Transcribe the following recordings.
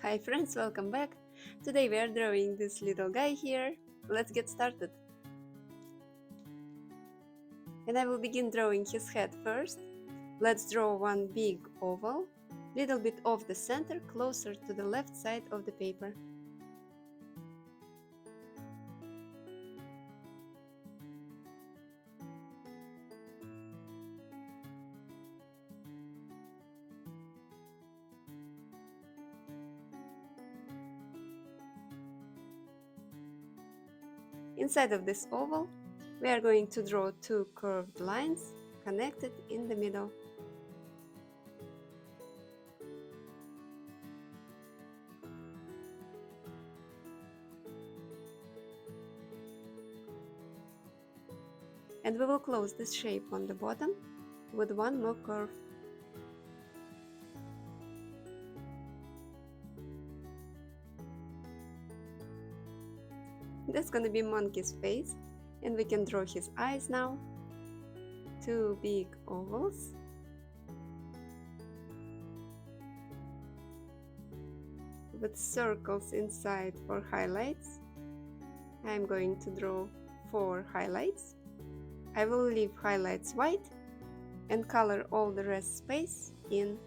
Hi friends, welcome back. Today we are drawing this little guy here. Let's get started. And I will begin drawing his head first. Let's draw one big oval, little bit off the center, closer to the left side of the paper. Inside of this oval, we are going to draw two curved lines connected in the middle. And we will close this shape on the bottom with one more curve. That's gonna be monkey's face, and we can draw his eyes now. Two big ovals. With circles inside for highlights. I'm going to draw 4 highlights. I will leave highlights white and color all the rest space in.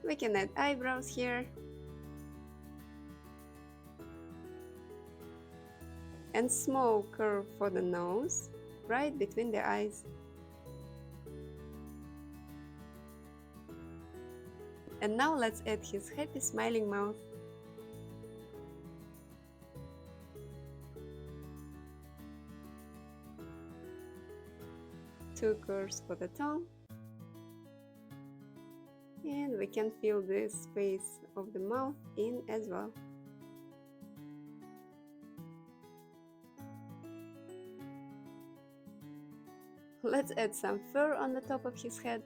We can add eyebrows here. And small curve for the nose, right between the eyes. And now let's add his happy smiling mouth. Two curves for the tongue. And we can fill the space of the mouth in as well. Let's add some fur on the top of his head.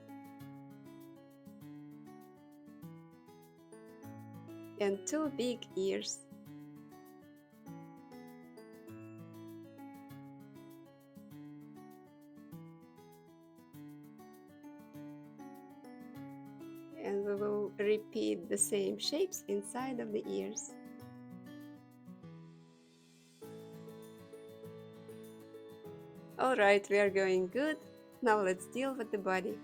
And 2 big ears. And we will repeat the same shapes inside of the ears. Alright, we are going good. Now let's deal with the body.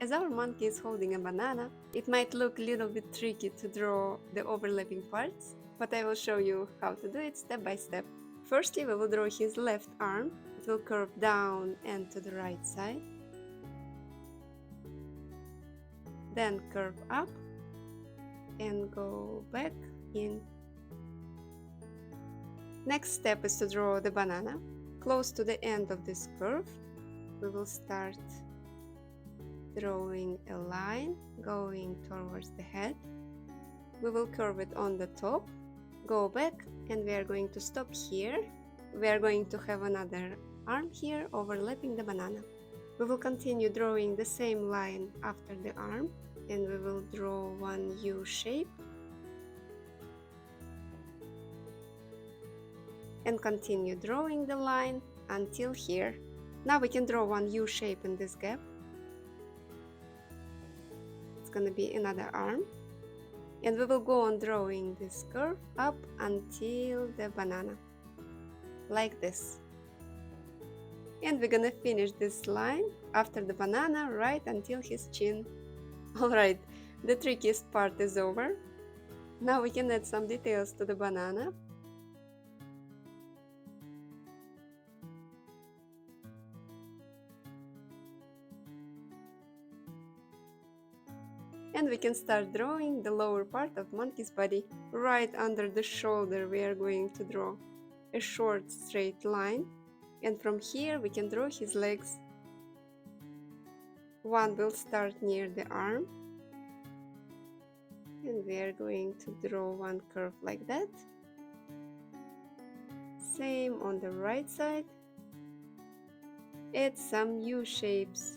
As our monkey is holding a banana, it might look a little bit tricky to draw the overlapping parts, but I will show you how to do it step by step. Firstly, we will draw his left arm. It will curve down and to the right side. Then curve up and go back in. Next step is to draw the banana. Close to the end of this curve, we will start drawing a line going towards the head. We will curve it on the top, go back, and we are going to stop here. We are going to have another arm here overlapping the banana. We will continue drawing the same line after the arm, and we will draw one U shape and continue drawing the line until here. Now we can draw one U shape in this gap. It's gonna be another arm, and we will go on drawing this curve up until the banana, like this. And we're gonna finish this line after the banana right until his chin. Alright, the trickiest part is over. Now we can add some details to the banana. And we can start drawing the lower part of monkey's body. Right under the shoulder we are going to draw a short straight line, and from here we can draw his legs. One will start near the arm, and we are going to draw one curve like that. Same on the right side. Add some U shapes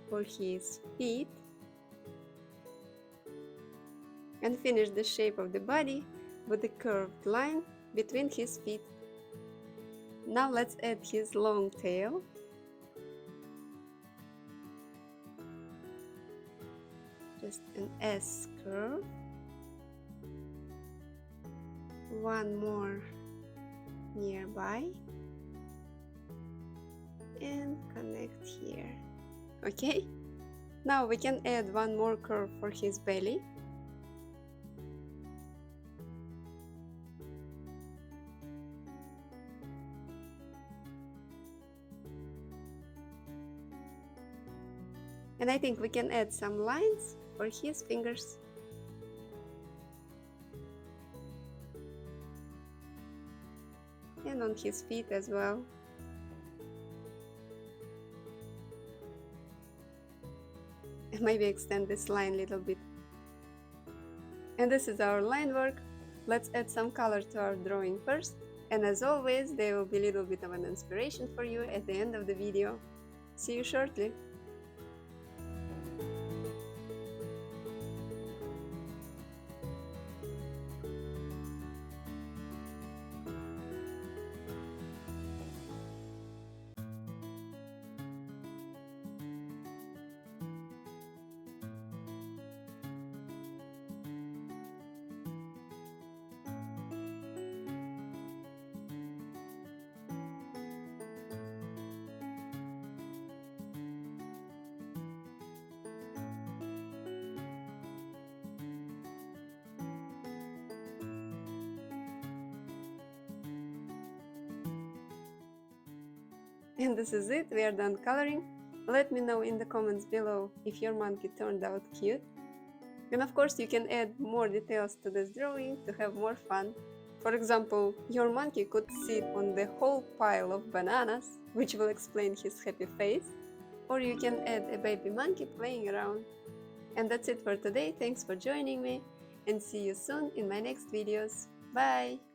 for his feet. and finish the shape of the body with the curved line between his feet. Now let's add his long tail. Just an S curve. One more nearby. And connect here. Okay? Now we can add one more curve for his belly. And I think we can add some lines for his fingers. And on his feet as well. And maybe extend this line a little bit. And this is our line work. Let's add some color to our drawing first. And as always, there will be a little bit of an inspiration for you at the end of the video. See you shortly. And this is it, we are done coloring. Let me know in the comments below if your monkey turned out cute. And of course you can add more details to this drawing to have more fun. For example, your monkey could sit on the whole pile of bananas, which will explain his happy face. Or you can add a baby monkey playing around. And that's it for today, thanks for joining me, and see you soon in my next videos. Bye!